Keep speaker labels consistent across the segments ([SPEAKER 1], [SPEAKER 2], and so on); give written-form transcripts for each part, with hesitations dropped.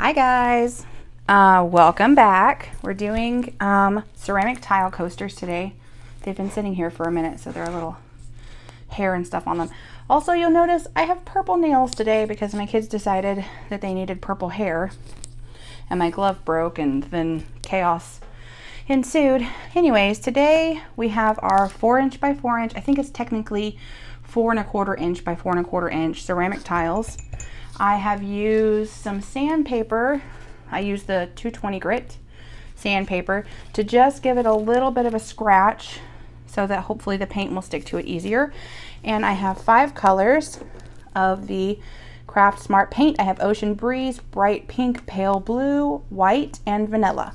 [SPEAKER 1] Hi guys, welcome back. We're doing ceramic tile coasters today. They've been sitting here for a minute, so there are little hair and stuff on them. Also, you'll notice I have purple nails today because my kids decided that they needed purple hair and my glove broke and then chaos ensued. Anyways, today we have our 4" by 4". I think it's technically 4 1/4 inch by 4 1/4 inch ceramic tiles. I have used some sandpaper. I used the 220 grit sandpaper to just give it a little bit of a scratch so that hopefully the paint will stick to it easier. And I have 5 colors of the Craft Smart paint. I have Ocean Breeze, Bright Pink, Pale Blue, White, and Vanilla.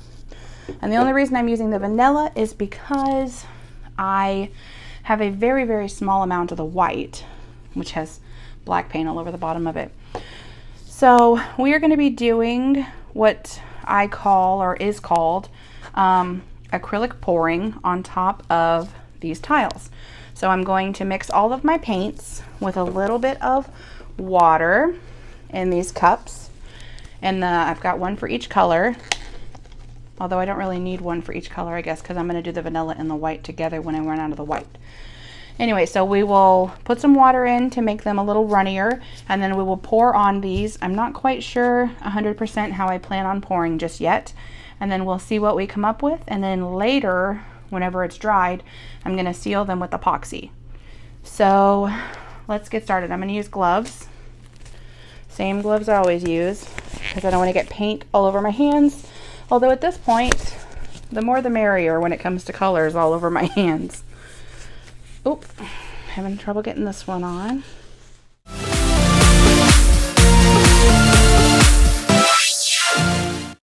[SPEAKER 1] And the only reason I'm using the vanilla is because I have a very, very small amount of the white, which has black paint all over the bottom of it. So we are going to be doing what I call, or is called, acrylic pouring on top of these tiles. So I'm going to mix all of my paints with a little bit of water in these cups. And I've got one for each color. Although I don't really need one for each color, I guess, because I'm going to do the vanilla and the white together when I run out of the white. Anyway, so we will put some water in to make them a little runnier, and then we will pour on these. I'm not quite sure 100% how I plan on pouring just yet, and then we'll see what we come up with, and then later, whenever it's dried, I'm going to seal them with epoxy. So let's get started. I'm going to use gloves. Same gloves I always use, because I don't want to get paint all over my hands. Although at this point, the more the merrier when it comes to colors all over my hands. Oop, having trouble getting this one on.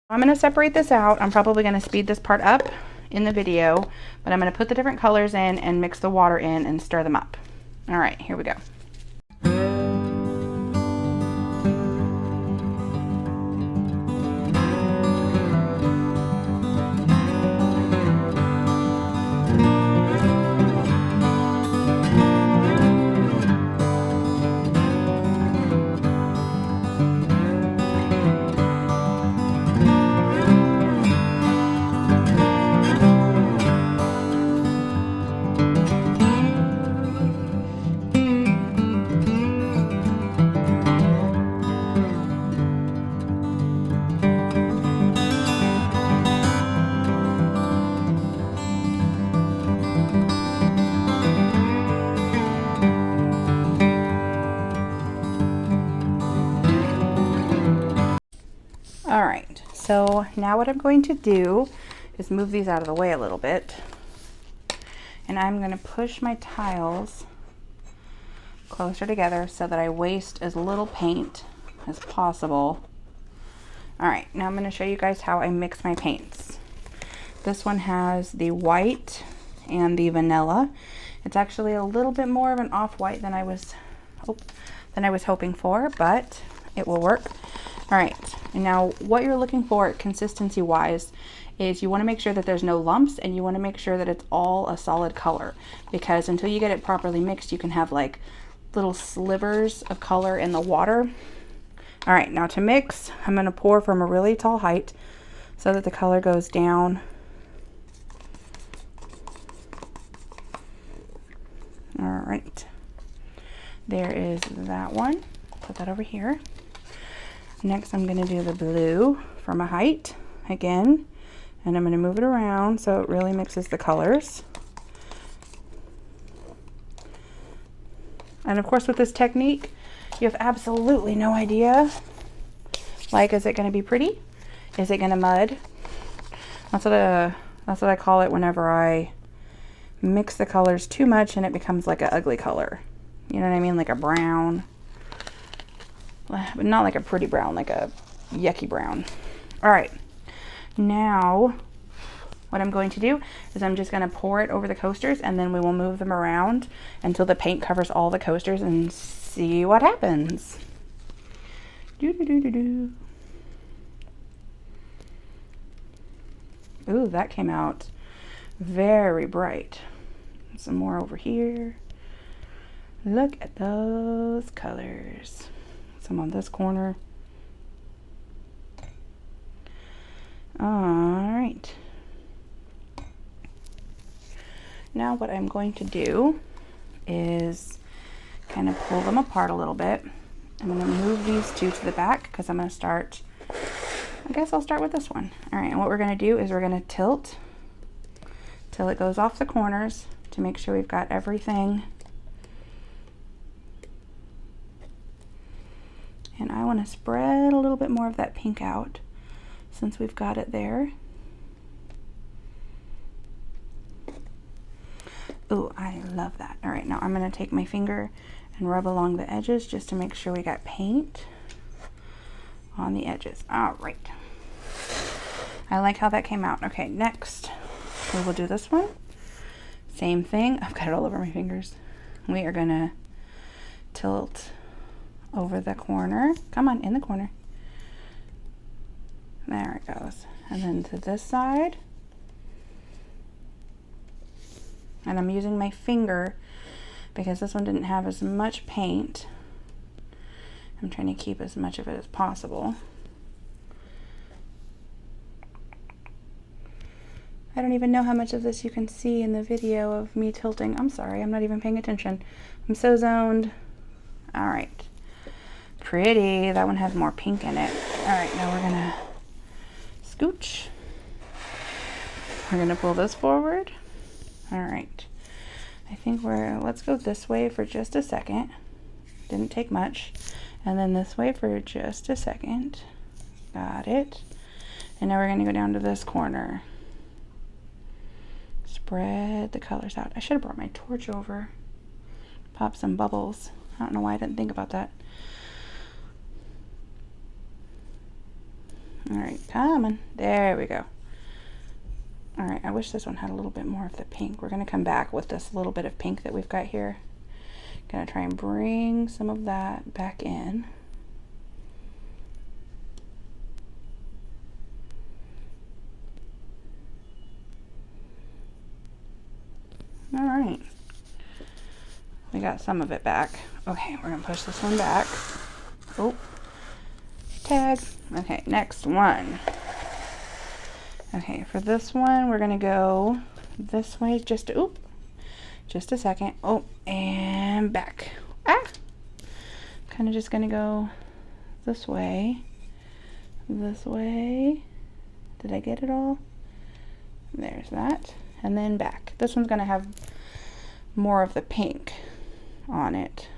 [SPEAKER 1] I'm going to separate this out. I'm probably going to speed this part up in the video, but I'm going to put the different colors in and mix the water in and stir them up. All right, here we go. All right, so now what I'm going to do is move these out of the way a little bit, and I'm going to push my tiles closer together so that I waste as little paint as possible. All right, now I'm going to show you guys how I mix my paints. This one has the white and the vanilla. It's actually a little bit more of an off-white than I was hoping for, but it will work. All right, and now what you're looking for consistency wise is you want to make sure that there's no lumps, and you want to make sure that it's all a solid color, because until you get it properly mixed, you can have like little slivers of color in the water. All right, now to mix, I'm going to pour from a really tall height so that the color goes down. All right, there is that one. Put that over here. Next, I'm going to do the blue from a height again, and I'm going to move it around so it really mixes the colors. And of course, with this technique, you have absolutely no idea. Like, is it going to be pretty? Is it going to mud? That's what I call it whenever I mix the colors too much and it becomes like an ugly color. You know what I mean? Like a brown. But not like a pretty brown, like a yucky brown. All right, now what I'm going to do is I'm just going to pour it over the coasters, and then we will move them around until the paint covers all the coasters and see what happens. Ooh, that came out very bright. Some more over here. Look at those colors. Some on this corner. All right. Now what I'm going to do is kind of pull them apart a little bit. I'm going to move these two to the back because I'm going to start, I guess I'll start with this one. All right, and what we're going to do is we're going to tilt till it goes off the corners to make sure we've got everything. And I want to spread a little bit more of that pink out since we've got it there. Oh, I love that. All right, now I'm going to take my finger and rub along the edges just to make sure we got paint on the edges. All right. I like how that came out. Okay, next we will do this one. Same thing. I've got it all over my fingers. We are going to tilt over the corner. Come on, in the corner. There it goes. And then to this side. And I'm using my finger because this one didn't have as much paint. I'm trying to keep as much of it as possible. I don't even know how much of this you can see in the video of me tilting. I'm sorry, I'm not even paying attention. I'm so zoned. All right. Pretty. That one has more pink in it. All right, now we're gonna scooch. We're gonna pull this forward. All right. I think let's go this way for just a second. Didn't take much. And then this way for just a second. Got it. And now we're gonna go down to this corner. Spread the colors out. I should have brought my torch over. Pop some bubbles. I don't know why I didn't think about that. All right, come on. There we go. All right, I wish this one had a little bit more of the pink. We're gonna come back with this little bit of pink that we've got here. Gonna try and bring some of that back in. All right, we got some of it back. Okay, we're gonna push this one back. Oh, tag. Okay, next one. Okay, for this one, we're gonna go this way, just a second. Oh, and back. Ah! Kind of just gonna go this way. Did I get it all? There's that. And then back. This one's gonna have more of the pink on it.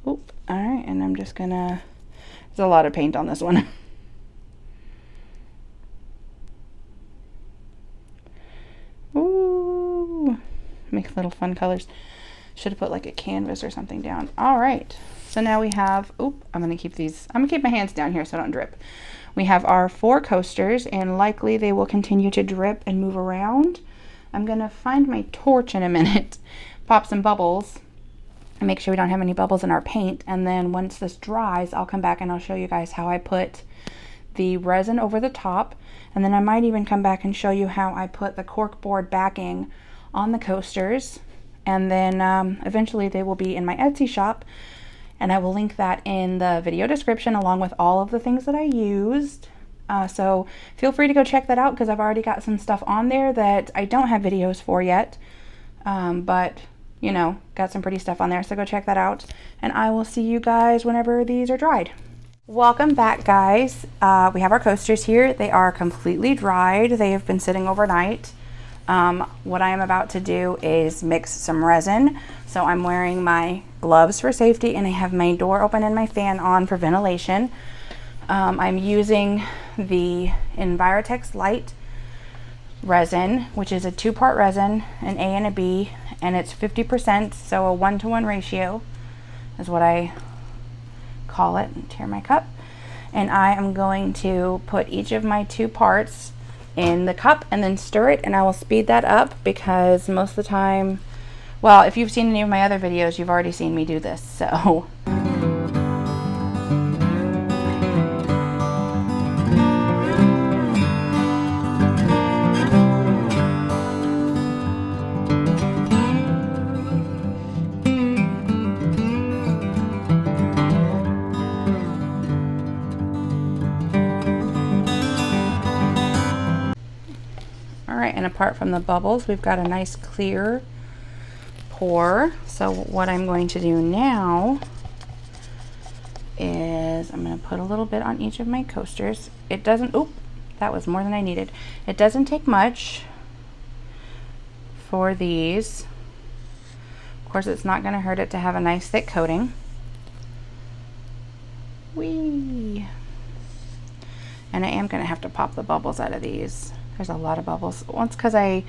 [SPEAKER 1] Oop, all right, and I'm just gonna, there's a lot of paint on this one. Ooh, make little fun colors. Should have put like a canvas or something down. All right, so now we have, oop, I'm gonna keep my hands down here so I don't drip. We have our 4 coasters and likely they will continue to drip and move around. I'm gonna find my torch in a minute, pop some bubbles and make sure we don't have any bubbles in our paint. And then once this dries, I'll come back and I'll show you guys how I put the resin over the top. And then I might even come back and show you how I put the corkboard backing on the coasters. And then eventually they will be in my Etsy shop. And I will link that in the video description along with all of the things that I used. So feel free to go check that out because I've already got some stuff on there that I don't have videos for yet. But, you know, got some pretty stuff on there. So go check that out. And I will see you guys whenever these are dried. Welcome back, guys. We have our coasters here. They are completely dried. They have been sitting overnight. What I am about to do is mix some resin. So I'm wearing my gloves for safety and I have my door open and my fan on for ventilation. I'm using the Envirotex Light resin, which is a 2-part resin, an A and a B, and it's 50%, so a 1-to-1 ratio is what I call it. Tear my cup. And I am going to put each of my 2 parts in the cup and then stir it, and I will speed that up because most of the time, well, if you've seen any of my other videos, you've already seen me do this, so. right, and apart from the bubbles, we've got a nice clear pour. So what I'm going to do now is I'm going to put a little bit on each of my coasters. It doesn't, oop, that was more than I needed. It doesn't take much for these. Of course, it's not going to hurt it to have a nice thick coating. Whee! And I am going to have to pop the bubbles out of these. There's a lot of bubbles. Once because I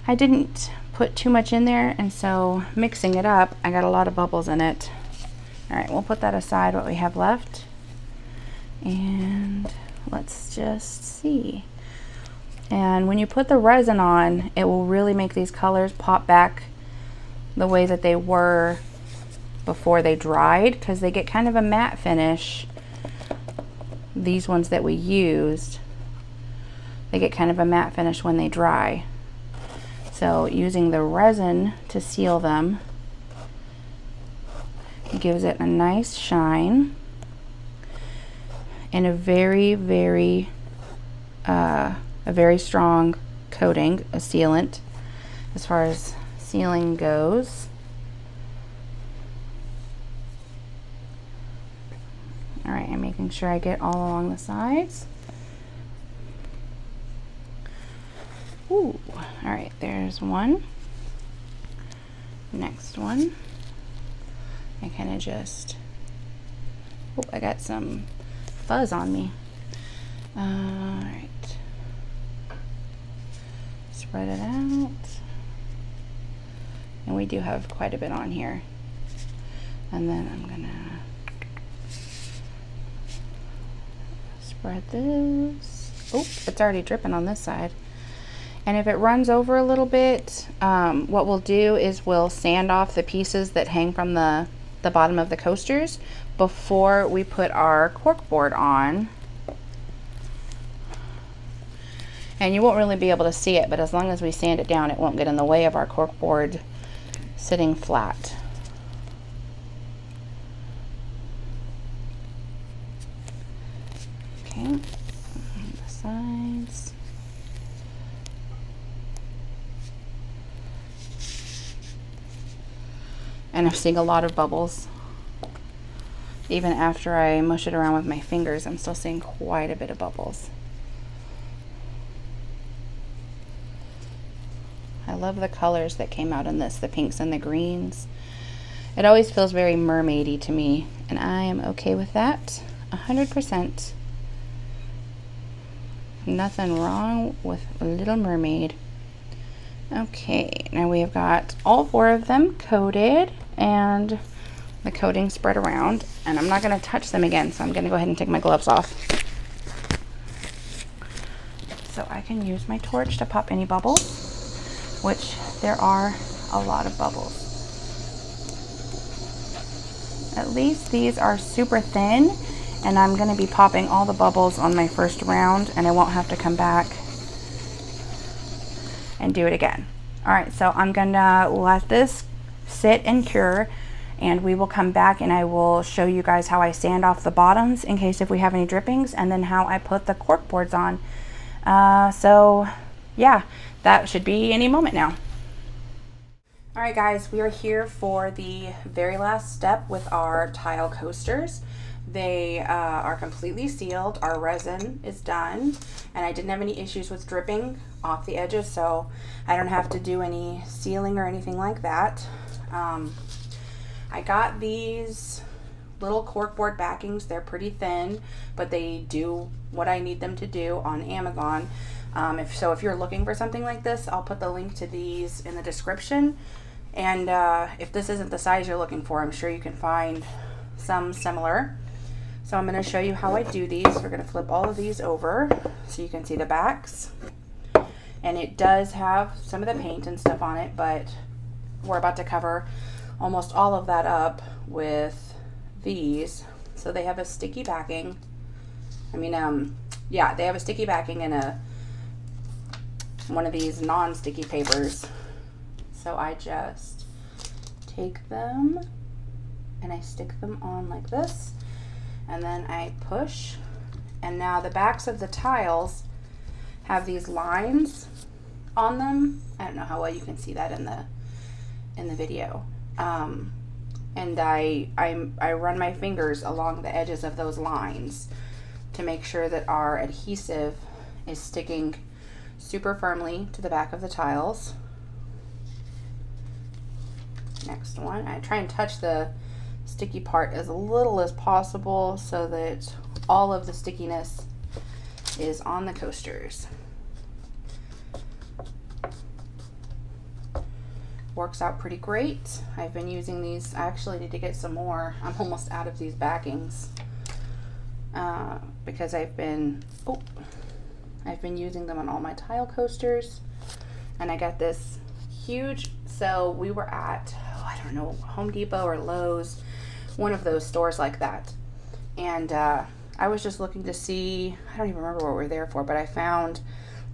[SPEAKER 1] didn't put too much in there, and so mixing it up, I got a lot of bubbles in it. All right, we'll put that aside, what we have left. And let's just see. And when you put the resin on, it will really make these colors pop back the way that they were before they dried, because they get kind of a matte finish. These ones that we used, they get kind of a matte finish when they dry. So using the resin to seal them gives it a nice shine and a very, very strong coating, a sealant as far as sealing goes. All right, I'm making sure I get all along the sides. Ooh, all right, there's one. Next one. I kind of just, oh, I got some fuzz on me. All right. Spread it out. And we do have quite a bit on here. And then I'm gonna spread this. Oh, it's already dripping on this side. And if it runs over a little bit, what we'll do is we'll sand off the pieces that hang from the bottom of the coasters before we put our cork board on. And you won't really be able to see it, but as long as we sand it down, it won't get in the way of our cork board sitting flat. Okay, on the sides. And I'm seeing a lot of bubbles. Even after I mush it around with my fingers, I'm still seeing quite a bit of bubbles. I love the colors that came out in this, the pinks and the greens. It always feels very mermaidy to me, and I am okay with that 100%. Nothing wrong with a Little Mermaid. Okay, now we have got all 4 of them coated and the coating spread around, and I'm not going to touch them again, so I'm going to go ahead and take my gloves off so I can use my torch to pop any bubbles, which there are a lot of bubbles. At least these are super thin, and I'm going to be popping all the bubbles on my first round, and I won't have to come back and do it again. All right, so I'm gonna let this sit and cure, and we will come back and I will show you guys how I sand off the bottoms in case if we have any drippings, and then how I put the cork boards on. So yeah, that should be any moment now. All right guys, we are here for the very last step with our tile coasters. They are completely sealed. Our resin is done, and I didn't have any issues with dripping off the edges, so I don't have to do any sealing or anything like that. I got these little corkboard backings. They're pretty thin, but they do what I need them to do on Amazon. If you're looking for something like this, I'll put the link to these in the description. And if this isn't the size you're looking for, I'm sure you can find some similar. So I'm going to show you how I do these. We're going to flip all of these over so you can see the backs. And it does have some of the paint and stuff on it, but we're about to cover almost all of that up with these. So they have a sticky backing. Yeah, they have a sticky backing and one of these non-sticky papers. So I just take them and I stick them on like this. And then I push, and now the backs of the tiles have these lines on them. I don't know how well you can see that in the video. And I run my fingers along the edges of those lines to make sure that our adhesive is sticking super firmly to the back of the tiles. Next one, I try and touch the sticky part as little as possible so that all of the stickiness is on the coasters. Works out pretty great. I've been using these. I actually need to get some more. I'm almost out of these backings because I've been using them on all my tile coasters, and I got this huge. So we were at, I don't know, Home Depot or Lowe's, one of those stores like that, and I was just looking to see. I don't even remember what we were there for, but I found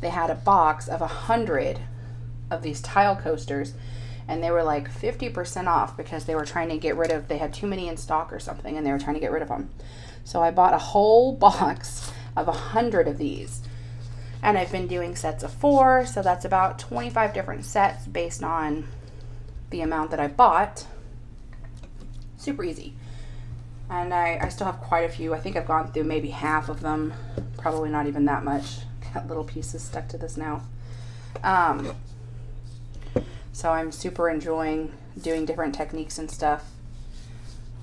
[SPEAKER 1] they had a box of 100 of these tile coasters. And they were like 50% off because they were trying to get rid of, they had too many in stock or something, and they were trying to get rid of them. So I bought a whole box of 100 of these. And I've been doing sets of 4, so that's about 25 different sets based on the amount that I bought. Super easy. And I still have quite a few. I think I've gone through maybe half of them. Probably not even that much. Got little pieces stuck to this now. So I'm super enjoying doing different techniques and stuff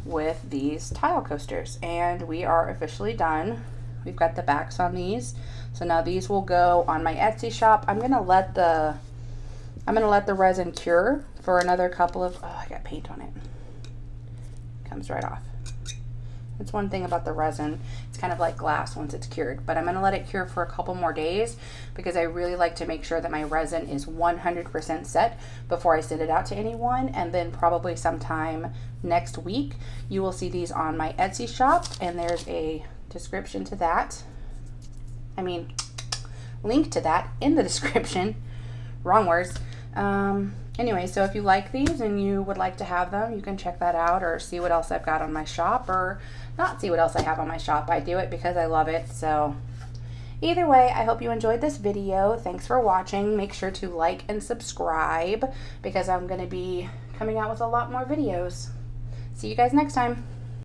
[SPEAKER 1] with these tile coasters. And we are officially done. We've got the backs on these. So now these will go on my Etsy shop. I'm gonna let the resin cure for another couple of, oh, I got paint on it. Comes right off. That's one thing about the resin. It's kind of like glass once it's cured, but I'm gonna let it cure for a couple more days because I really like to make sure that my resin is 100% set before I send it out to anyone. And then probably sometime next week, you will see these on my Etsy shop, and there's a description to that. I mean, link to that in the description. Wrong words. Anyway, so if you like these and you would like to have them, you can check that out or see what else I've got on my shop, or not see what else I have on my shop. I do it because I love it. So either way, I hope you enjoyed this video. Thanks for watching. Make sure to like and subscribe because I'm going to be coming out with a lot more videos. See you guys next time.